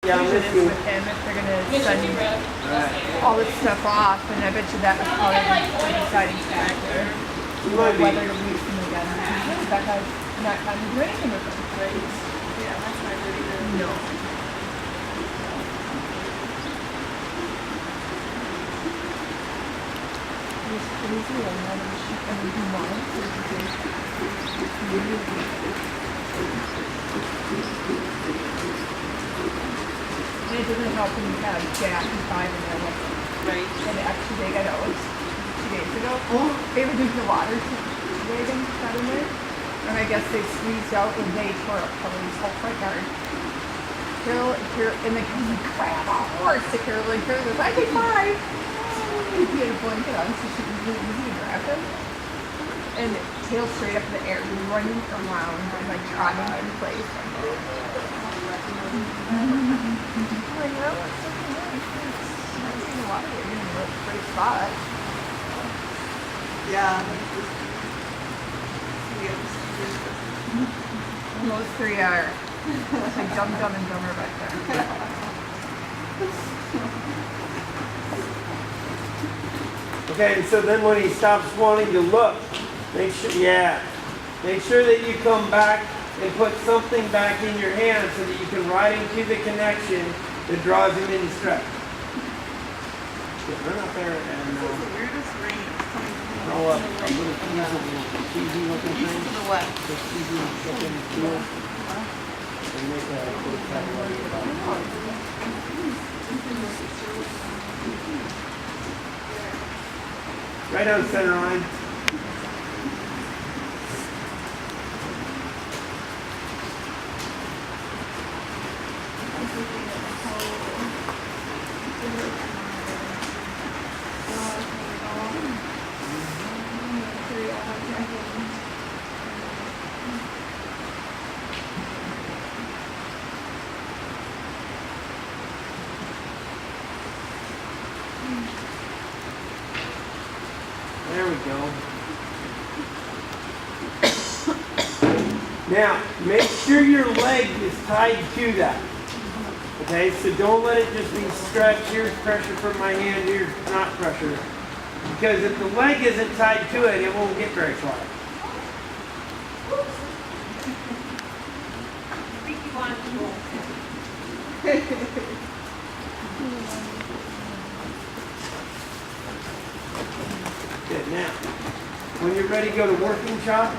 Yeah, confusion Miss is you. with him if they're gonna send all this stuff off, and I bet you that was probably the deciding factor. Might be. Whether to release them again. Because Becca's not trying to do anything with them. Right. Yeah, that's not good either. No. It was crazy. I know that she can do mine. And it doesn't help when you have Jack and 5 in there with them. Right. And actually they got out 2 days ago. They were doing the water wagon got in there. And I guess they squeezed out and they tore up Carly's whole front yard. Carol, and the kids like, grab a horse to Carol, and Carol goes, I take 5. He had a blanket on, so she was really easy to grab him. And tail straight up in the air, running around and like trotting in place. I'm like, well, it's okay. It's in the water, you're in a great spot. Yeah. And those 3 are like Dumb and Dumber back there. Okay, and so then when he stops wanting to look, make sure that you come back and put something back in your hand so that you can ride into the connection that draws him into stretch. Run up there and This is the weirdest rain coming from throw up a little cheesy looking east thing. to the west. Just cheesy looking deal. And make a little satellite about right on the center line. There we go. Now, make sure your leg is tied to that. Okay, so don't let it just be stretch. Here's pressure from my hand, here's not pressure. Because if the leg isn't tied to it, it won't get very far. Good, now, when you're ready to go to working chop,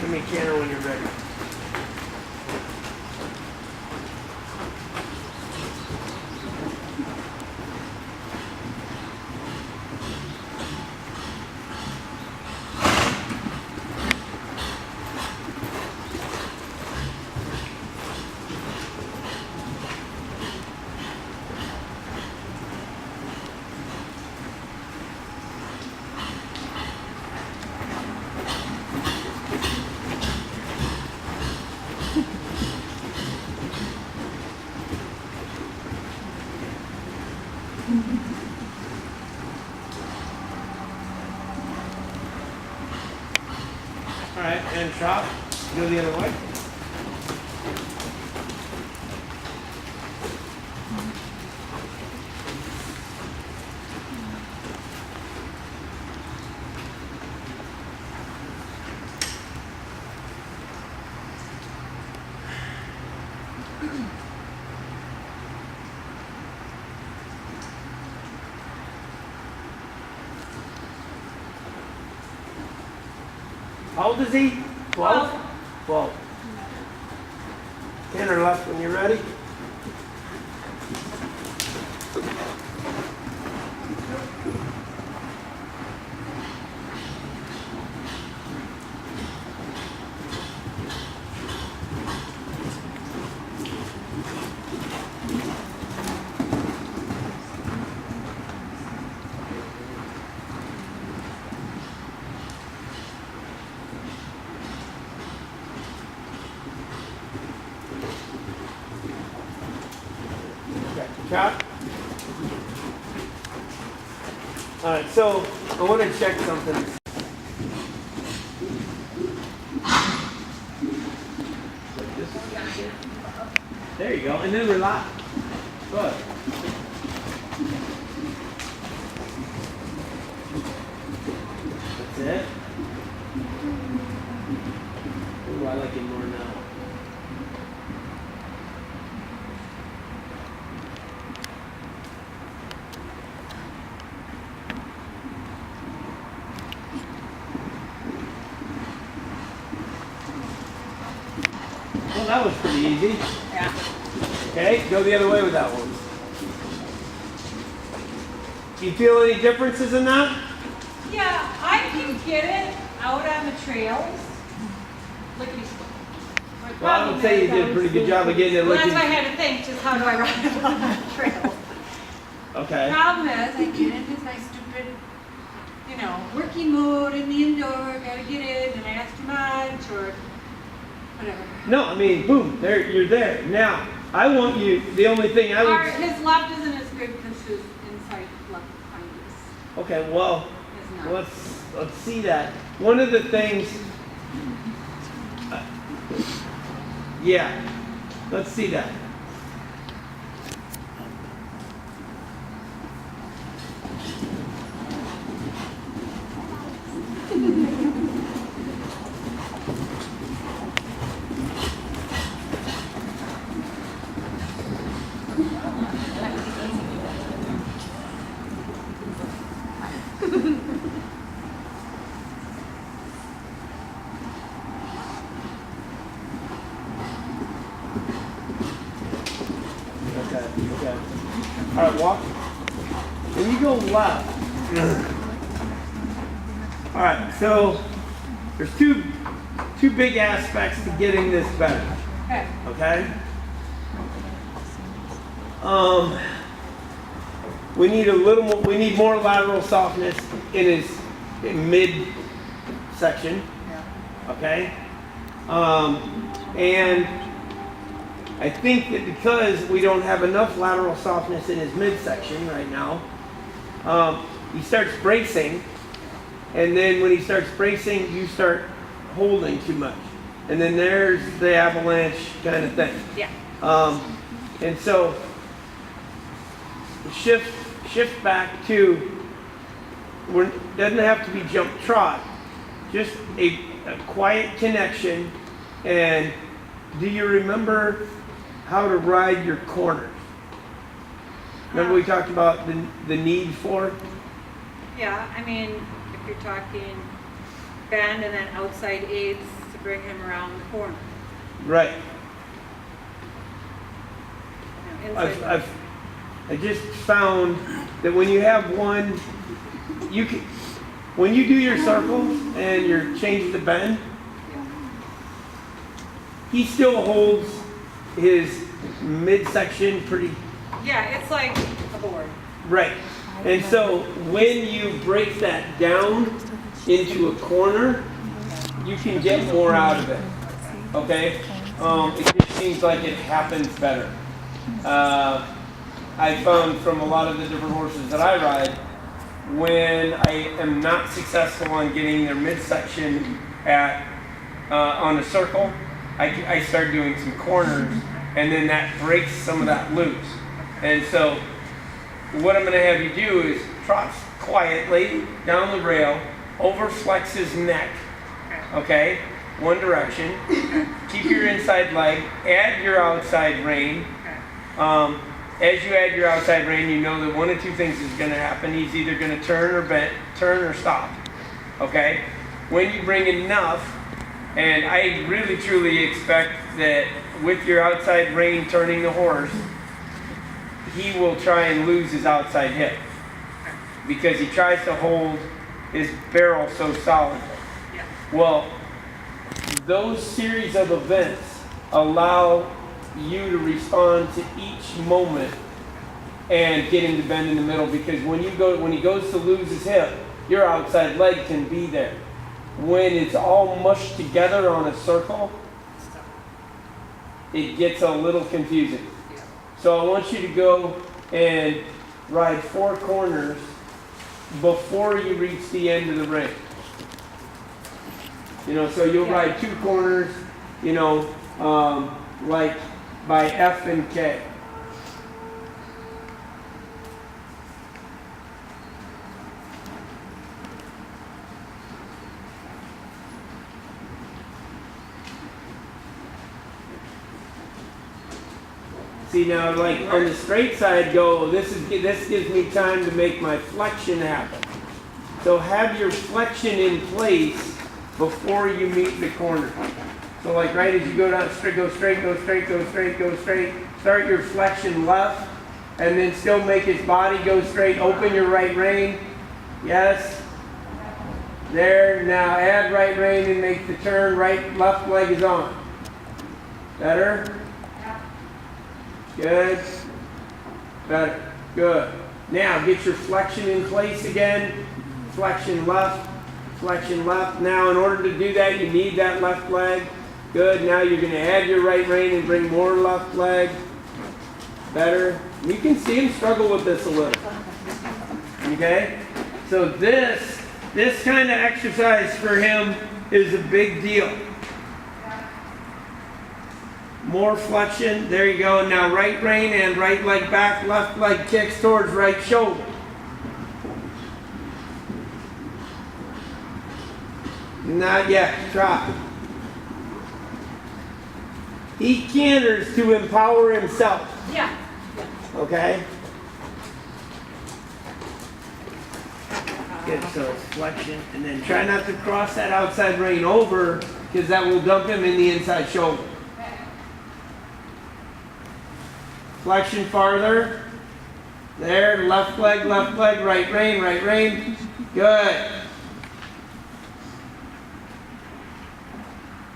give me a canner when you're ready. All right, and chop. Go the other way. How old is he? 12? 12. Canner left when you're ready. Cut. All right, so I want to check something. There you go, and then relax. Good. That's it. Ooh, I like it more now. Well, that was pretty easy. Yeah. Okay, go the other way with that one. Do you feel any differences in that? Yeah, I can get it out on the trails. Lickety split. Well, I would say you did a pretty good job of getting it Well, that's looking. why I had to think, just how do I ride it on the trail? Okay. Problem is, I get into my stupid, working mode in the indoor, gotta get in, and I ask too much, or whatever. No, I mean, boom, there, you're there. Now, I want you, the only thing I would... His left isn't as good because his inside left behind is Okay, well, not. let's see that. One of the things... yeah, let's see that. Okay. All right, walk. When you go left. All right, so there's two big aspects to getting this better. Okay. Okay. We need a little more. We need more lateral softness in his mid section. Okay. And I think that because we don't have enough lateral softness in his midsection right now, he starts bracing, and then when he starts bracing, you start holding too much. And then there's the avalanche kind of thing. Yeah. And so shift back to, doesn't have to be jump trot, just a quiet connection. And do you remember how to ride your corners? Remember we talked about the need for? Yeah, I mean, if you're talking bend and then outside aids to bring him around the corner. Right. Inside I just found that when you have one, you can, when you do your circles and you're changing the bend, he still holds his midsection pretty yeah, it's like a board. right. And so when you break that down into a corner, you can get more out of it. Okay? It just seems like it happens better. I found from a lot of the different horses that I ride, when I am not successful on getting their midsection on a circle, I start doing some corners, and then that breaks some of that loose. And so what I'm going to have you do is trot quietly down the rail, overflex his neck, okay, one direction, keep your inside leg, add your outside rein. As you add your outside rein, you know that one of two things is going to happen. He's either going to turn or stop, okay? When you bring enough, and I really truly expect that with your outside rein turning the horse, he will try and lose his outside hip because he tries to hold his barrel so solidly. Yeah. Well, those series of events allow you to respond to each moment and get him to bend in the middle, because when he goes to lose his hip, your outside leg can be there. When it's all mushed together on a circle, it gets a little confusing. So I want you to go and ride 4 corners before you reach the end of the ring. You know, so you'll ride 2 corners, you know, like by F and K. See, now, like on the straight side, go, this gives me time to make my flexion happen. So have your flexion in place before you meet the corner. So like right as you go down, go straight, go straight, go straight, go straight. Start your flexion left, and then still make his body go straight. Open your right rein. Yes. There. Now add right rein and make the turn. Left leg is on. Better? Good. Better. Good. Now get your flexion in place again. Flexion left. Flexion left. Now in order to do that, you need that left leg. Good. Now you're going to add your right rein and bring more left leg. Better. You can see him struggle with this a little. Okay? So this kind of exercise for him is a big deal. More flexion. There you go. Now right rein and right leg back. Left leg kicks towards right shoulder. Not yet. Drop. He canters to empower himself. Yeah. Okay? Good. So it's flexion. And then try not to cross that outside rein over, because that will dump him in the inside shoulder. Flexion farther. There. Left leg, right rein, right rein. Good.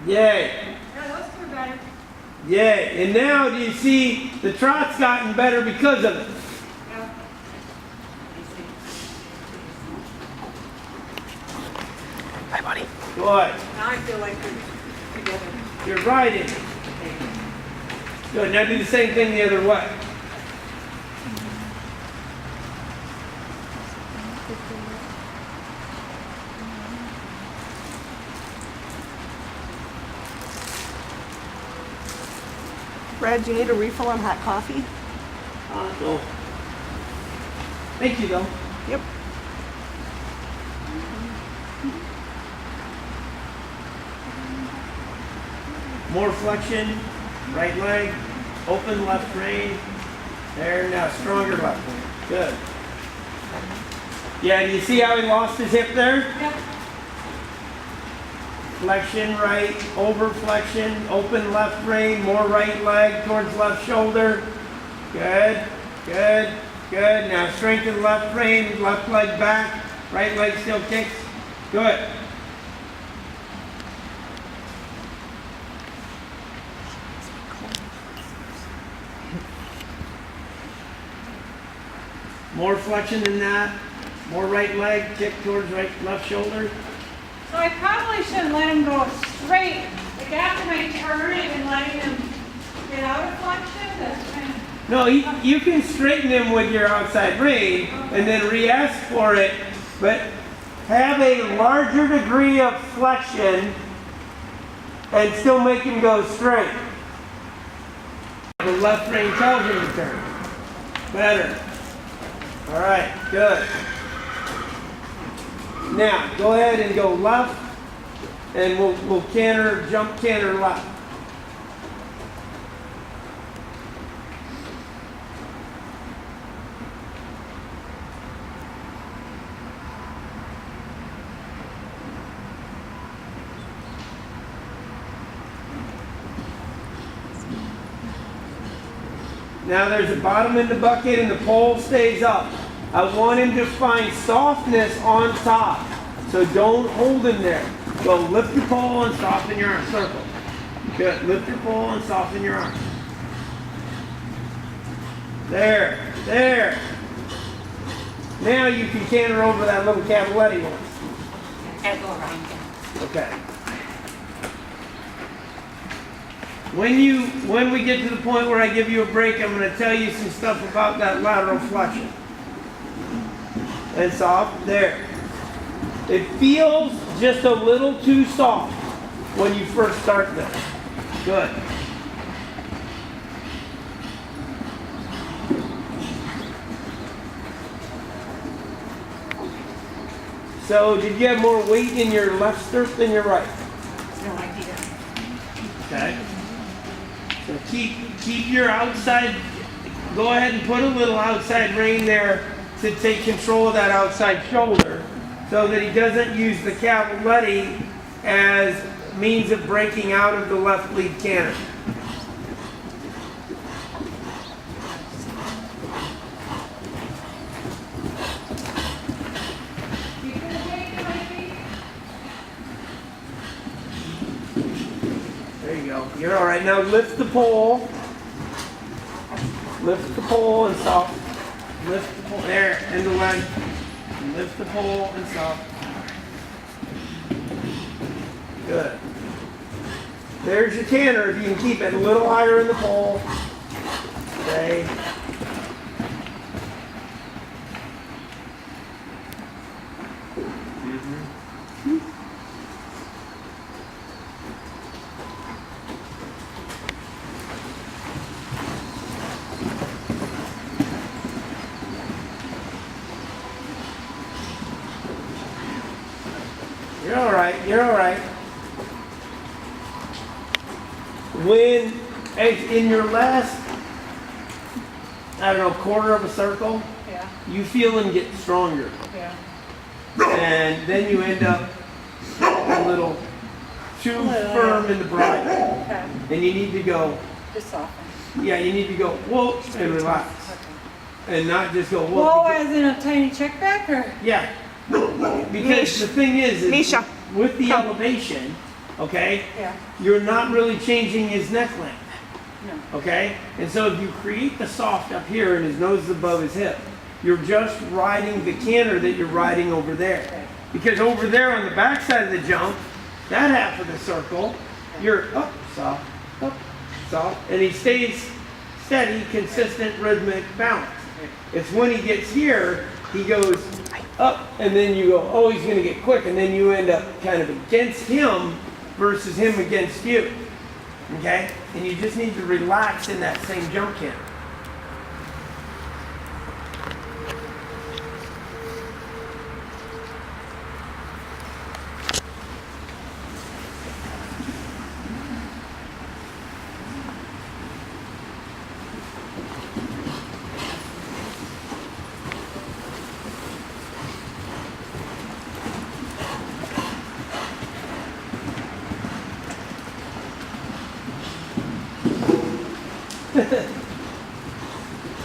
Yay. Yeah, those 2 are better. Yay. And now do you see the trot's gotten better because of it? Yeah. Hi, buddy. Good. Now I feel like we're together. You're riding. Good. Now do the same thing the other way. Brad, do you need a refill on hot coffee? No. Thank you, though. Yep. More flexion. Right leg. Open left rein. There. Now stronger left leg. Good. Yeah, do you see how he lost his hip there? Yep. Flexion right, over flexion, open left rein, more right leg towards left shoulder. Good, good, good. Now strengthen left rein, left leg back, right leg still kicks. Good. More flexion than that. More right leg, kick towards left shoulder. So I probably shouldn't let him go straight. Like after my turn, I've been letting him get out of flexion. That's kind of... No, you can straighten him with your outside rein and then re-ask for it, but have a larger degree of flexion and still make him go straight. The left rein tells him to turn. Better. All right, good. Now, go ahead and go left, and we'll canter, jump canter left. Now there's a bottom in the bucket and the pole stays up. I want him to find softness on top. So don't hold him there. Go lift your pole and soften your arm. Circle. Good. Lift your pole and soften your arm. There. There. Now you can canter over that little Cavaletti one. Gotta go around. Okay. When we get to the point where I give you a break, I'm going to tell you some stuff about that lateral flexion. And soft. There. It feels just a little too soft when you first start this. Good. So, did you have more weight in your left stirrup than your right? No idea. Okay. So keep your outside. Go ahead and put a little outside rein there to take control of that outside shoulder, so that he doesn't use the Cavaletti as means of breaking out of the left lead canter. There you go. You're all right. Now lift the pole. Lift the pole and soft. Lift the pole. There, end the leg. Lift the pole and soft. Good. There's your canter. If you can keep it a little higher in the pole. Okay. You're all right. You're all right. When in your last, I don't know, quarter of a circle, Yeah, you feel him get stronger, yeah. and then you end up a little too firm in the bridle, Okay, and you need to go. just soften. Yeah, you need to go whoa and relax, and not just go whoa. Whoa, as in a tiny check back, or? Yeah. Because the thing is Misha. with the elevation, okay, Yeah, you're not really changing his neck length, no. okay? And so if you create the soft up here and his nose is above his hip, you're just riding the canter that you're riding over there. Okay. Because over there on the back side of the jump, that half of the circle, you're up, soft, and he stays steady, consistent, rhythmic balance. It's when he gets here, he goes up, and then you go, oh, he's going to get quick, and then you end up kind of against him versus him against you. Okay? And you just need to relax in that same jump canter.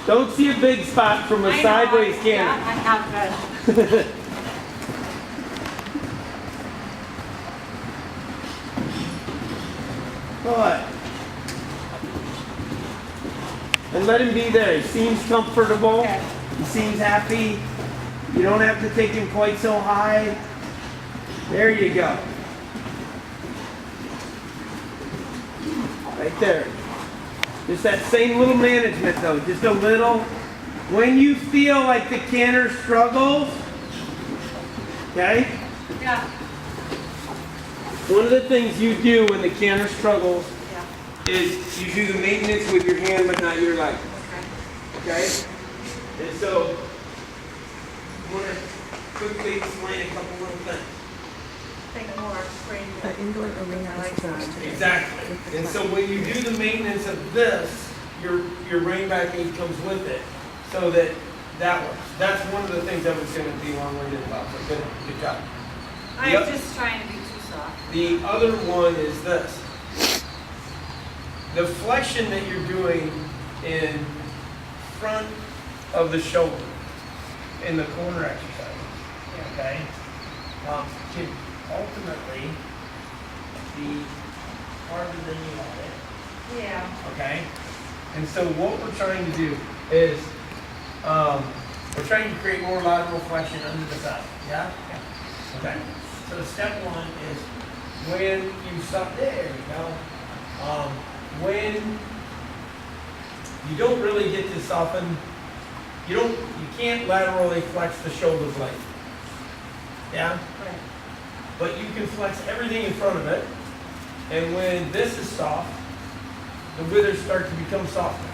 Don't see a big spot from a I know, sideways Yeah, canter. I have that. Good. And let him be there. He seems comfortable. Okay. He seems happy. You don't have to take him quite so high. There you go. Right there. Just that same little management though, just a little. When you feel like the canter struggles, okay? Yeah, One of the things you do when the canter struggles yeah, is you do the maintenance with your hand but not your leg, okay. okay? And so, I want to quickly explain a couple little things. Think more spring. The indoor arena is closed today. Exactly. And so when you do the maintenance of this, your rain backing comes with it, so that works. That's one of the things I was going to be long-winded about. So good job. I'm Yep. just trying to be too soft. The other one is this. The flexion that you're doing in front of the shoulder in the corner exercises. Okay? Can ultimately be harder than you want it. Yeah. Okay? And so what we're trying to do is we're trying to create more lateral flexion under the thigh. Yeah? Okay. So step one is when you stop, there you go. When you don't really get this often, you can't laterally flex the shoulder blade. Yeah? Right. But you can flex everything in front of it. And when this is soft, the withers start to become softer.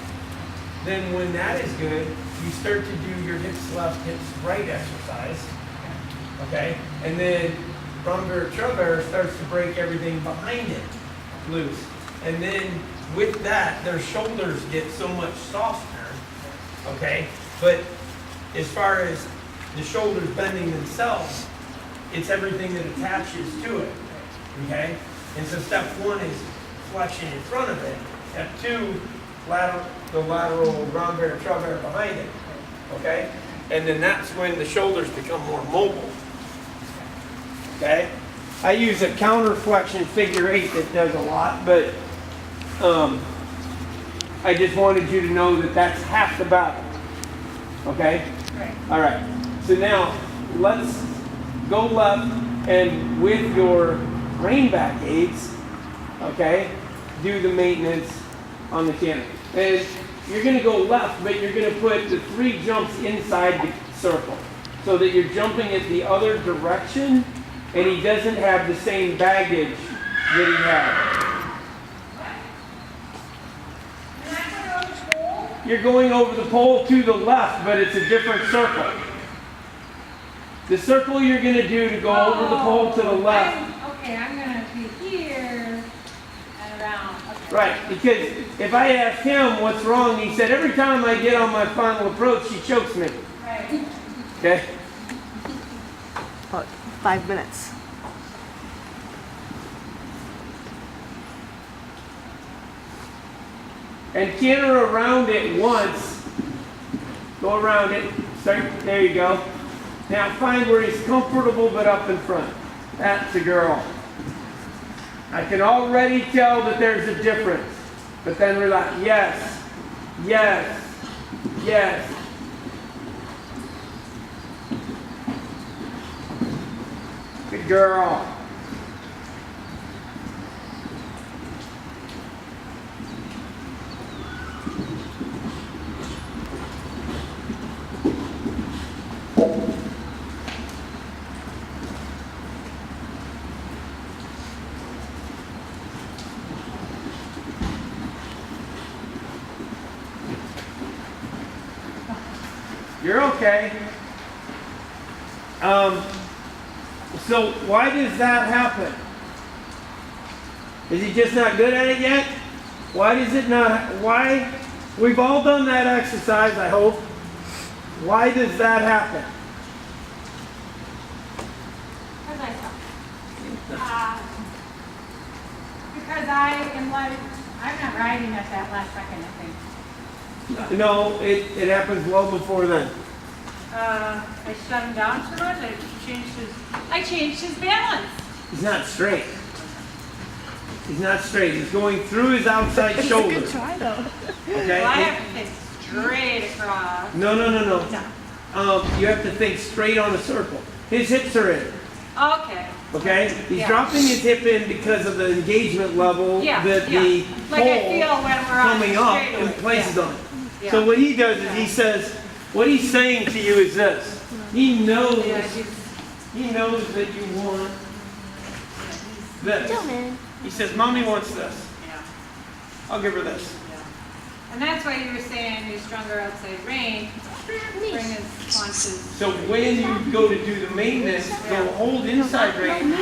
Then when that is good, you start to do your hips left, hips right exercise. Okay? And then Romber Trevor starts to break everything behind it loose. And then with that, their shoulders get so much softer. Okay? But as far as the shoulders bending themselves, it's everything that attaches to it. Okay? And so step one is flexion in front of it. Step two, the lateral Romber Trevor behind it. Okay? And then that's when the shoulders become more mobile. Okay? I use a counter flexion figure 8 that does a lot, but I just wanted you to know that that's half the battle. Okay? Right. All right. So now let's go left and with your rein back aids, okay, do the maintenance on the cannon. And you're going to go left, but you're going to put the 3 jumps inside the circle so that you're jumping at the other direction and he doesn't have the same baggage that he had. You're going over the pole to the left, but it's a different circle. The circle you're going to do to go over the pole to the left. I'm going to be here and around. Okay. Right, because if I asked him what's wrong, he said, every time I get on my final approach, she chokes me. Right. Okay? About 5 minutes. And canter around it once. Go around it. Start, there you go. Now find where he's comfortable but up in front. That's a girl. I can already tell that there's a difference. But then relax. Yes. Yes. Yes. Good girl. You're okay. So why does that happen? Is he just not good at it yet? Why does it not? Why? We've all done that exercise, I hope. Why does that happen? Because I suck. Because I am like, I'm not riding at that last second, I think. No, it happens well before then. I shut him down so much, I changed his balance. He's not straight. He's not straight. He's going through his outside shoulder. Good try though. Okay? Well, I have to think straight across. No. You have to think straight on a circle. His hips are in. Okay. Okay? He's Yeah. dropping his hip in because of the engagement level Yeah, that yeah. the Like I pole feel when we're on coming up straightaway. and places Yeah. on it. Yeah. So what he does is he says, what he's saying to you is this. He knows, Yeah, he knows that you want this. Gentlemen. He says, Mommy wants this. yeah. I'll give her this. And that's why you were saying you're stronger outside rein. Bring his punches. So when you go to do the maintenance, go hold inside rein,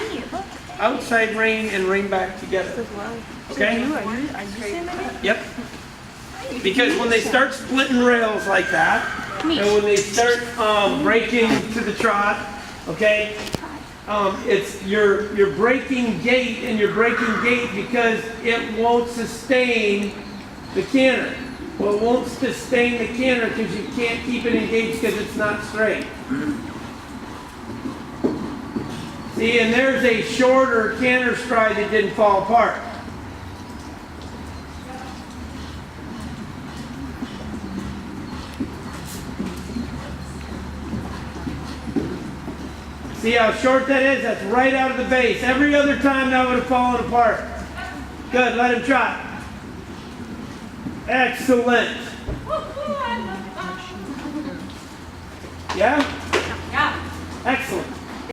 outside rein, and rein back together. Okay? Are you saying that? Yep. Because when they start splitting rails like that, and when they start breaking to the trot, okay, it's you're breaking gait, and you're breaking gait because it won't sustain the canter. Well, it won't sustain the canter because you can't keep it engaged because it's not straight. See, and there's a shorter canter stride that didn't fall apart. See how short that is? That's right out of the base. Every other time that would have fallen apart. Good, let him try. Excellent. Yeah? Yeah. Excellent.